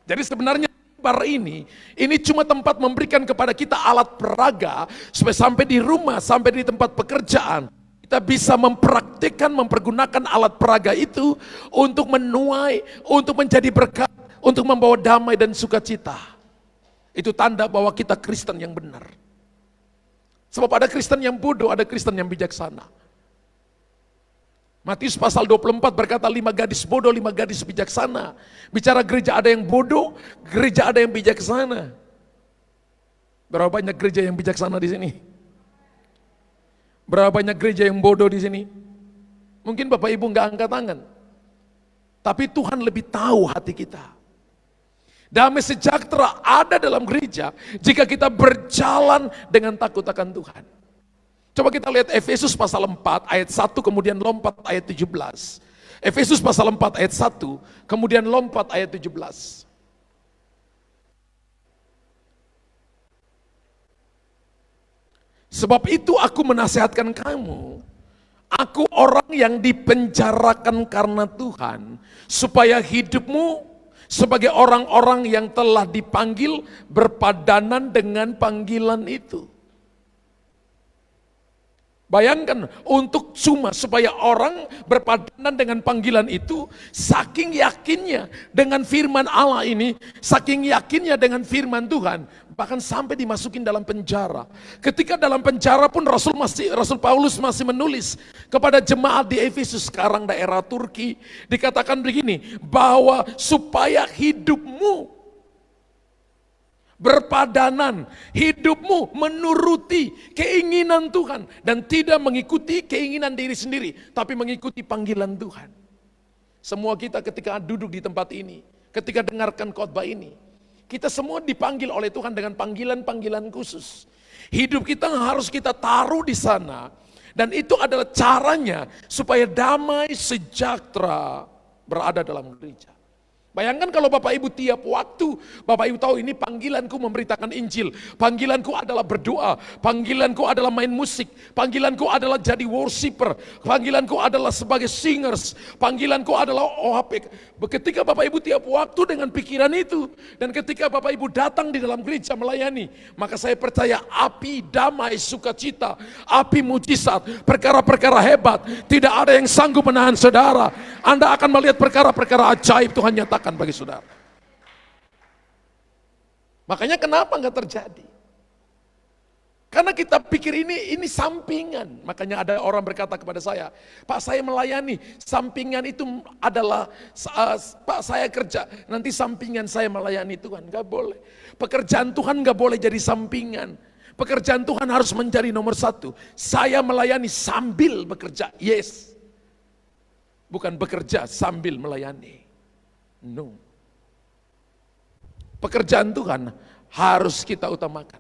Jadi sebenarnya bar ini cuma tempat memberikan kepada kita alat peraga, supaya sampai di rumah, sampai di tempat pekerjaan, kita bisa mempraktikkan, mempergunakan alat peraga itu untuk menuai, untuk menjadi berkat, untuk membawa damai dan sukacita. Itu tanda bahwa kita Kristen yang benar. Sebab ada Kristen yang bodoh, ada Kristen yang bijaksana. Matius pasal 24 berkata 5 gadis bodoh, 5 gadis bijaksana. Bicara gereja ada yang bodoh, gereja ada yang bijaksana. Berapa banyak gereja yang bijaksana di sini? Berapa banyak gereja yang bodoh di sini? Mungkin Bapak Ibu nggak angkat tangan. Tapi Tuhan lebih tahu hati kita. Damai sejahtera ada dalam gereja jika kita berjalan dengan takut akan Tuhan. Coba kita lihat Efesus pasal 4 ayat 1 kemudian lompat ayat 17. Efesus pasal 4 ayat 1 kemudian lompat ayat 17. Sebab itu aku menasihatkan kamu, aku orang yang dipenjarakan karena Tuhan, supaya hidupmu sebagai orang-orang yang telah dipanggil berpadanan dengan panggilan itu. Bayangkan, untuk cuma supaya orang berpadanan dengan panggilan itu, saking yakinnya dengan firman Allah ini, saking yakinnya dengan firman Tuhan, bahkan sampai dimasukin dalam penjara. Ketika dalam penjara pun Rasul Paulus masih menulis kepada jemaat di Efesus, sekarang daerah Turki, dikatakan begini, bahwa supaya hidupmu berpadanan, hidupmu menuruti keinginan Tuhan dan tidak mengikuti keinginan diri sendiri, tapi mengikuti panggilan Tuhan. Semua kita ketika duduk di tempat ini, ketika dengarkan khotbah ini, kita semua dipanggil oleh Tuhan dengan panggilan-panggilan khusus. Hidup kita harus kita taruh di sana, dan itu adalah caranya supaya damai sejahtera berada dalam gereja. Bayangkan kalau Bapak Ibu tiap waktu, Bapak Ibu tahu ini panggilanku memberitakan Injil, panggilanku adalah berdoa, panggilanku adalah main musik, panggilanku adalah jadi worshiper, panggilanku adalah sebagai singers, panggilanku adalah OHP. Ketika Bapak Ibu tiap waktu dengan pikiran itu, dan ketika Bapak Ibu datang di dalam gereja melayani, maka saya percaya api damai sukacita, api mujizat, perkara-perkara hebat, tidak ada yang sanggup menahan saudara. Anda akan melihat perkara-perkara ajaib Tuhan nyatakan bagi saudara. Makanya kenapa nggak terjadi? Karena kita pikir ini sampingan. Makanya ada orang berkata kepada saya, Pak saya melayani, sampingan itu adalah, Pak saya kerja, nanti sampingan saya melayani Tuhan. Gak boleh. Pekerjaan Tuhan gak boleh jadi sampingan. Pekerjaan Tuhan harus menjadi nomor satu. Saya melayani sambil bekerja, yes. Bukan bekerja sambil melayani. No. Pekerjaan Tuhan harus kita utamakan.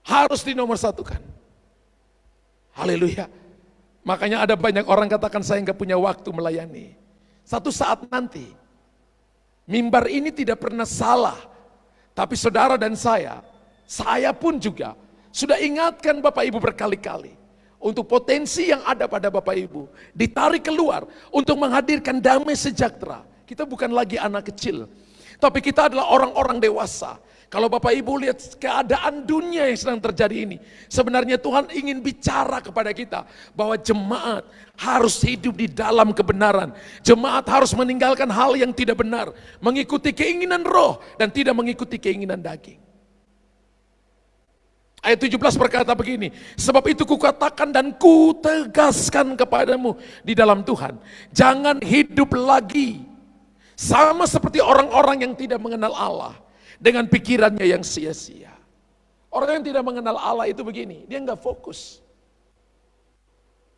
Harus dinomorsatukan. Haleluya. Makanya ada banyak orang katakan saya nggak punya waktu melayani. Satu saat nanti, mimbar ini tidak pernah salah. Tapi saudara dan saya pun juga sudah ingatkan Bapak Ibu berkali-kali. Untuk potensi yang ada pada Bapak Ibu, ditarik keluar untuk menghadirkan damai sejahtera. Kita bukan lagi anak kecil, tapi kita adalah orang-orang dewasa. Kalau Bapak Ibu lihat keadaan dunia yang sedang terjadi ini, sebenarnya Tuhan ingin bicara kepada kita bahwa jemaat harus hidup di dalam kebenaran. Jemaat harus meninggalkan hal yang tidak benar, mengikuti keinginan roh dan tidak mengikuti keinginan daging. Ayat 17 berkata begini, sebab itu kukatakan dan kutegaskan kepadamu di dalam Tuhan, jangan hidup lagi sama seperti orang-orang yang tidak mengenal Allah, dengan pikirannya yang sia-sia. Orang yang tidak mengenal Allah itu begini, dia nggak fokus.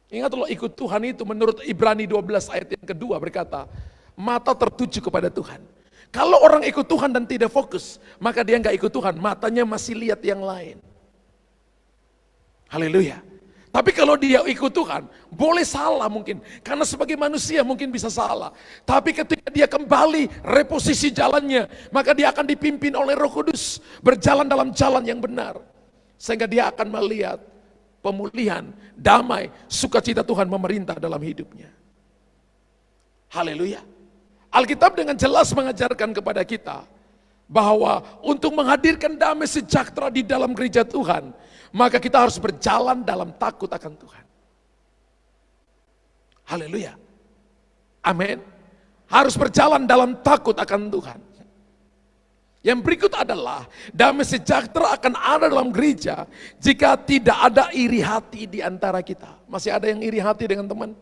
Ingat loh, ikut Tuhan itu menurut Ibrani 12 ayat yang kedua berkata, mata tertuju kepada Tuhan. Kalau orang ikut Tuhan dan tidak fokus, maka dia nggak ikut Tuhan, matanya masih lihat yang lain. Haleluya. Tapi kalau dia ikut Tuhan, boleh salah mungkin. Karena sebagai manusia mungkin bisa salah. Tapi ketika dia kembali reposisi jalannya, maka dia akan dipimpin oleh Roh Kudus. Berjalan dalam jalan yang benar. Sehingga dia akan melihat pemulihan, damai, sukacita Tuhan memerintah dalam hidupnya. Haleluya. Alkitab dengan jelas mengajarkan kepada kita bahwa untuk menghadirkan damai sejahtera di dalam gereja Tuhan, maka kita harus berjalan dalam takut akan Tuhan. Haleluya. Amin. Harus berjalan dalam takut akan Tuhan. Yang berikut adalah damai sejahtera akan ada dalam gereja jika tidak ada iri hati di antara kita. Masih ada yang iri hati dengan teman?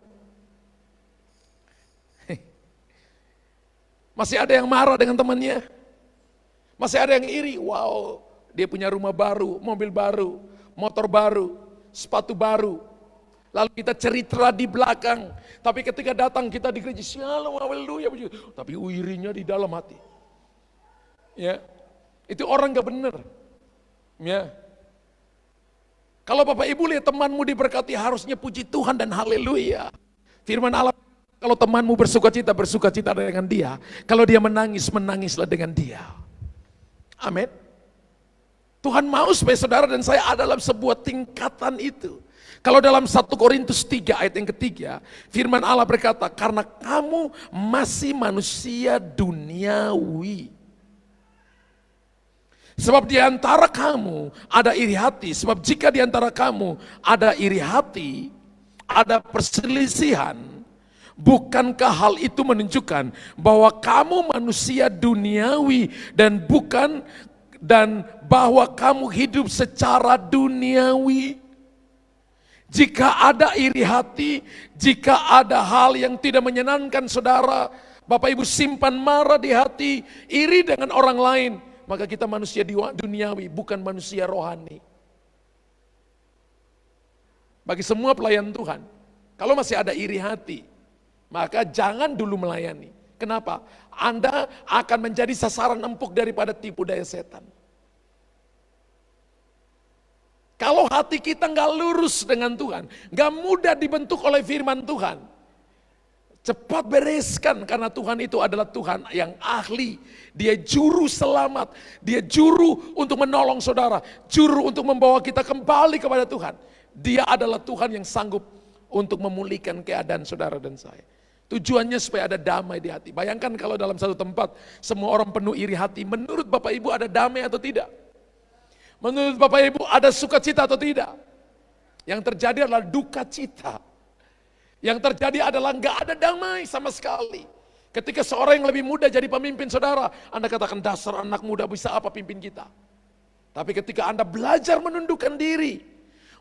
Masih ada yang marah dengan temannya? Masih ada yang iri? Wow, dia punya rumah baru, mobil baru, motor baru, sepatu baru. Lalu kita cerita di belakang. Tapi ketika datang kita di gereja, shalom, haleluya. Tapi irinya di dalam hati. Ya, itu orang gak benar. Ya. Kalau Bapak Ibu lihat temanmu diberkati, harusnya puji Tuhan dan haleluya. Firman Allah, kalau temanmu bersukacita, bersukacita dengan dia. Kalau dia menangis, menangislah dengan dia. Amin. Tuhan mau supaya saudara dan saya ada dalam sebuah tingkatan itu. Kalau dalam 1 Korintus 3 ayat yang ketiga, firman Allah berkata, karena kamu masih manusia duniawi. Sebab di antara kamu ada iri hati, sebab jika di antara kamu ada iri hati, ada perselisihan, bukankah hal itu menunjukkan bahwa kamu manusia duniawi dan bahwa kamu hidup secara duniawi? Jika ada iri hati, jika ada hal yang tidak menyenangkan saudara, Bapak Ibu simpan marah di hati, iri dengan orang lain, maka kita manusia duniawi, bukan manusia rohani. Bagi semua pelayan Tuhan, kalau masih ada iri hati, maka jangan dulu melayani. Kenapa? Anda akan menjadi sasaran empuk daripada tipu daya setan. Kalau hati kita nggak lurus dengan Tuhan, nggak mudah dibentuk oleh firman Tuhan, cepat bereskan, karena Tuhan itu adalah Tuhan yang ahli. Dia juru selamat, dia juru untuk menolong saudara, juru untuk membawa kita kembali kepada Tuhan. Dia adalah Tuhan yang sanggup untuk memulihkan keadaan saudara dan saya. Tujuannya supaya ada damai di hati. Bayangkan kalau dalam satu tempat semua orang penuh iri hati, menurut Bapak Ibu ada damai atau tidak? Menurut Bapak Ibu ada sukacita atau tidak? Yang terjadi adalah duka cita. Yang terjadi adalah nggak ada damai sama sekali. Ketika seorang yang lebih muda jadi pemimpin saudara, Anda katakan dasar anak muda bisa apa pimpin kita? Tapi ketika Anda belajar menundukkan diri,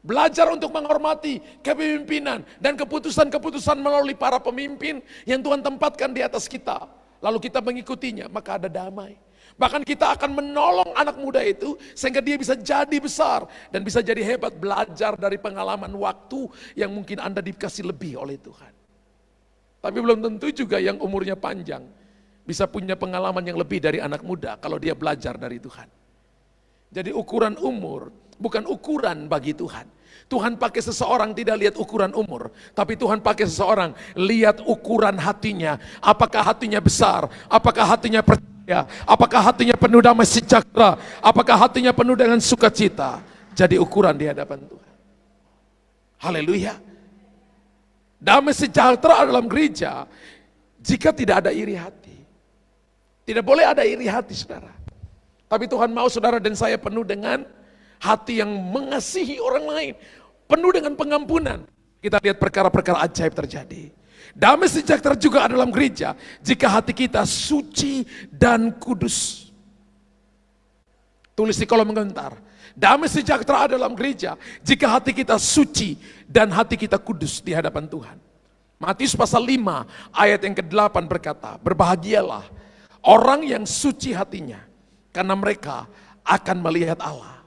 belajar untuk menghormati kepemimpinan dan keputusan-keputusan melalui para pemimpin yang Tuhan tempatkan di atas kita, lalu kita mengikutinya, maka ada damai. Bahkan kita akan menolong anak muda itu sehingga dia bisa jadi besar dan bisa jadi hebat, belajar dari pengalaman waktu yang mungkin Anda dikasih lebih oleh Tuhan. Tapi belum tentu juga yang umurnya panjang bisa punya pengalaman yang lebih dari anak muda kalau dia belajar dari Tuhan. Jadi ukuran umur bukan ukuran bagi Tuhan. Tuhan pakai seseorang tidak lihat ukuran umur, tapi Tuhan pakai seseorang lihat ukuran hatinya. Apakah hatinya besar? Apakah hatinya percaya? Apakah hatinya penuh damai sejahtera? Apakah hatinya penuh dengan sukacita? Jadi ukuran di hadapan Tuhan. Haleluya. Damai sejahtera dalam gereja jika tidak ada iri hati. Tidak boleh ada iri hati, saudara. Tapi Tuhan mau saudara dan saya penuh dengan hati yang mengasihi orang lain, penuh dengan pengampunan. Kita lihat perkara-perkara ajaib terjadi. Damai sejahtera juga ada dalam gereja jika hati kita suci dan kudus. Tulis di kolom komentar. Damai sejahtera ada dalam gereja jika hati kita suci dan hati kita kudus di hadapan Tuhan. Matius pasal 5 ayat yang ke-8 berkata, berbahagialah orang yang suci hatinya, karena mereka akan melihat Allah.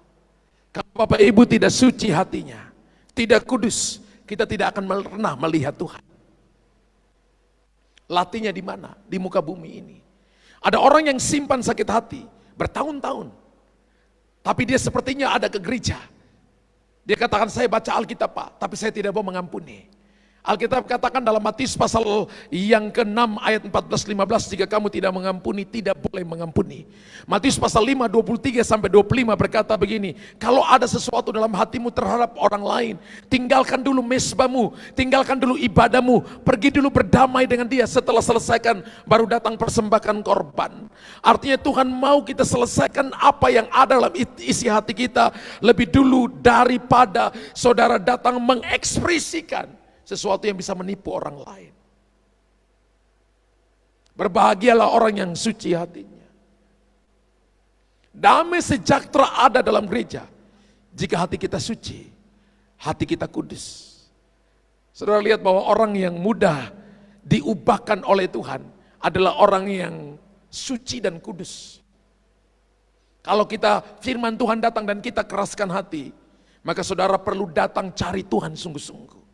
Kalau Bapak Ibu tidak suci hatinya, tidak kudus, kita tidak akan pernah melihat Tuhan. Latihnya di mana? Di muka bumi ini. Ada orang yang simpan sakit hati bertahun-tahun, tapi dia sepertinya ada ke gereja. Dia katakan, saya baca Alkitab Pak, tapi saya tidak mau mengampuni. Alkitab katakan dalam Matius pasal yang ke-6 ayat 14-15, jika kamu tidak mengampuni, tidak boleh mengampuni. Matius pasal 5, 23-25 berkata begini, kalau ada sesuatu dalam hatimu terhadap orang lain, tinggalkan dulu mesbahmu, tinggalkan dulu ibadahmu, pergi dulu berdamai dengan dia, setelah selesaikan baru datang persembahkan korban. Artinya Tuhan mau kita selesaikan apa yang ada dalam isi hati kita lebih dulu daripada saudara datang mengekspresikan sesuatu yang bisa menipu orang lain. Berbahagialah orang yang suci hatinya. Damai sejahtera ada dalam gereja jika hati kita suci, hati kita kudus. Saudara lihat bahwa orang yang mudah diubahkan oleh Tuhan adalah orang yang suci dan kudus. Kalau kita firman Tuhan datang dan kita keraskan hati, maka saudara perlu datang cari Tuhan sungguh-sungguh.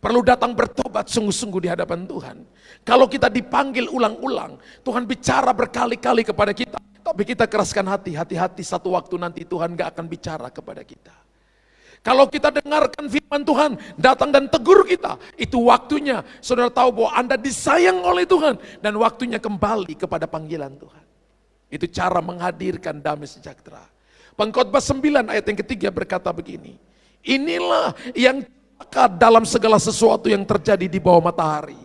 Perlu datang bertobat sungguh-sungguh di hadapan Tuhan. Kalau kita dipanggil ulang-ulang, Tuhan bicara berkali-kali kepada kita, tapi kita keraskan hati, hati-hati satu waktu nanti Tuhan gak akan bicara kepada kita. Kalau kita dengarkan firman Tuhan, datang dan tegur kita, itu waktunya saudara tahu bahwa Anda disayang oleh Tuhan, dan waktunya kembali kepada panggilan Tuhan. Itu cara menghadirkan damai sejahtera. Pengkhotbah 9 ayat yang ketiga berkata begini, inilah yang dalam segala sesuatu yang terjadi di bawah matahari.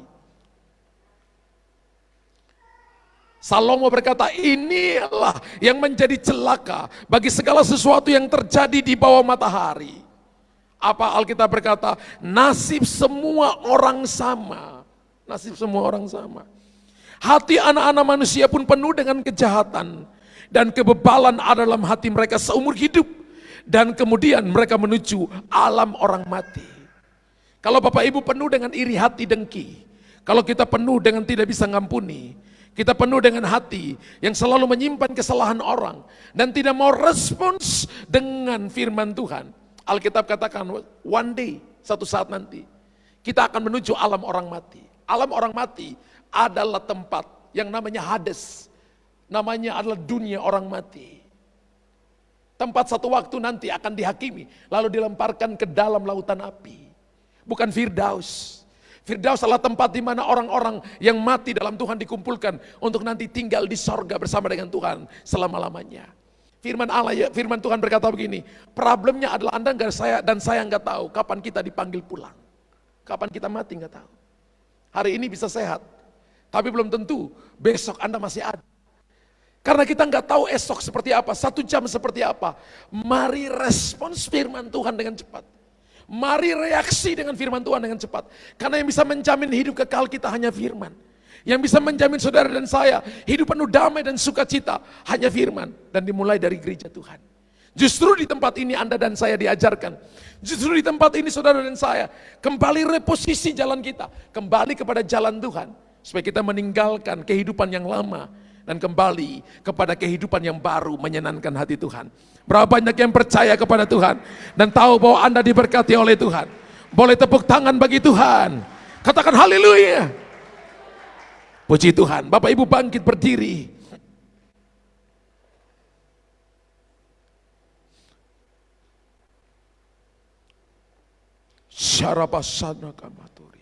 Salomo berkata, inilah yang menjadi celaka bagi segala sesuatu yang terjadi di bawah matahari. Apa Alkitab berkata? Nasib semua orang sama. Nasib semua orang sama. Hati anak-anak manusia pun penuh dengan kejahatan, dan kebebalan ada dalam hati mereka seumur hidup, dan kemudian mereka menuju alam orang mati. Kalau Bapak Ibu penuh dengan iri hati dengki, kalau kita penuh dengan tidak bisa ngampuni, kita penuh dengan hati yang selalu menyimpan kesalahan orang dan tidak mau respons dengan firman Tuhan, Alkitab katakan one day, satu saat nanti kita akan menuju alam orang mati. Alam orang mati adalah tempat yang namanya Hades, namanya adalah dunia orang mati. Tempat satu waktu nanti akan dihakimi lalu dilemparkan ke dalam lautan api. Bukan Firdaus. Firdaus adalah tempat di mana orang-orang yang mati dalam Tuhan dikumpulkan untuk nanti tinggal di sorga bersama dengan Tuhan selama-lamanya. Firman Tuhan berkata begini, problemnya adalah Anda dan saya nggak tahu kapan kita dipanggil pulang. Kapan kita mati nggak tahu. Hari ini bisa sehat, tapi belum tentu besok Anda masih ada. Karena kita nggak tahu esok seperti apa, 1 jam seperti apa. Mari respons firman Tuhan dengan cepat. Mari reaksi dengan firman Tuhan dengan cepat. Karena yang bisa menjamin hidup kekal kita hanya firman. Yang bisa menjamin saudara dan saya hidup penuh damai dan sukacita hanya firman. Dan dimulai dari gereja Tuhan. Justru di tempat ini Anda dan saya diajarkan. Justru di tempat ini saudara dan saya kembali reposisi jalan kita, kembali kepada jalan Tuhan, supaya kita meninggalkan kehidupan yang lama dan kembali kepada kehidupan yang baru menyenangkan hati Tuhan. Berapa banyak yang percaya kepada Tuhan dan tahu bahwa Anda diberkati oleh Tuhan? Boleh tepuk tangan bagi Tuhan. Katakan haleluya. Puji Tuhan. Bapak Ibu bangkit berdiri. Syarabasana kamaturi.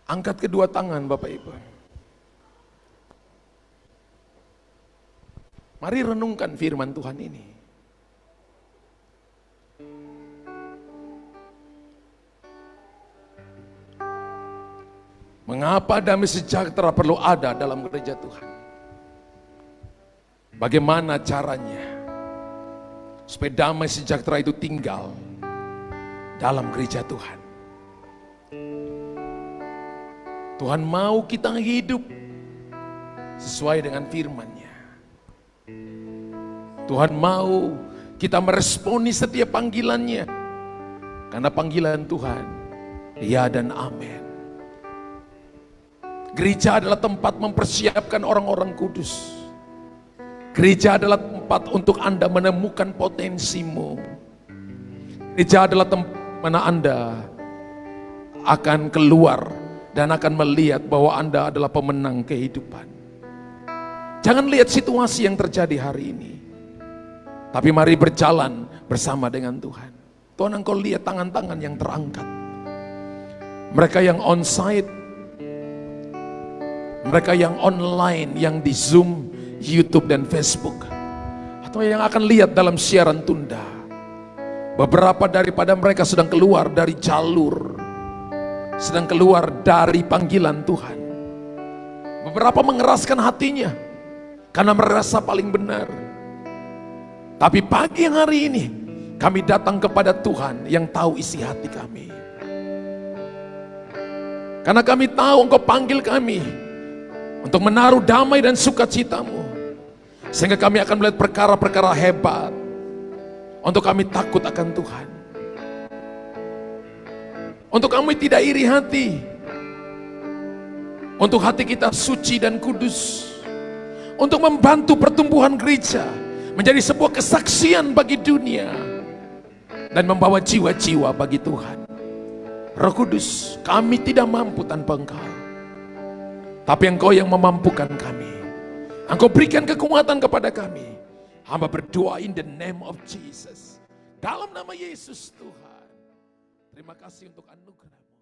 Angkat kedua tangan Bapak Ibu. Mari renungkan firman Tuhan ini. Mengapa damai sejahtera perlu ada dalam gereja Tuhan? Bagaimana caranya supaya damai sejahtera itu tinggal dalam gereja Tuhan? Tuhan mau kita hidup sesuai dengan firman-Nya. Tuhan mau kita meresponi setiap panggilan-Nya. Karena panggilan Tuhan, ya dan amin. Gereja adalah tempat mempersiapkan orang-orang kudus. Gereja adalah tempat untuk Anda menemukan potensimu. Gereja adalah tempat mana Anda akan keluar dan akan melihat bahwa Anda adalah pemenang kehidupan. Jangan lihat situasi yang terjadi hari ini, tapi mari berjalan bersama dengan Tuhan. Tuhan, Engkau lihat tangan-tangan yang terangkat. Mereka yang on-site, mereka yang online, yang di Zoom, YouTube dan Facebook, atau yang akan lihat dalam siaran tunda. Beberapa daripada mereka sedang keluar dari jalur, sedang keluar dari panggilan Tuhan. Beberapa mengeraskan hatinya karena merasa paling benar. Tapi pagi hari ini kami datang kepada Tuhan yang tahu isi hati kami. Karena kami tahu Engkau panggil kami untuk menaruh damai dan sukacitamu, sehingga kami akan melihat perkara-perkara hebat. Untuk kami takut akan Tuhan. Untuk kami tidak iri hati. Untuk hati kita suci dan kudus. Untuk membantu pertumbuhan gereja menjadi sebuah kesaksian bagi dunia. Dan membawa jiwa-jiwa bagi Tuhan. Roh Kudus, kami tidak mampu tanpa Engkau. Tapi Engkau yang memampukan kami. Engkau berikan kekuatan kepada kami. Hamba berdoa in the name of Jesus. Dalam nama Yesus Tuhan. Terima kasih untuk anugerah-Mu.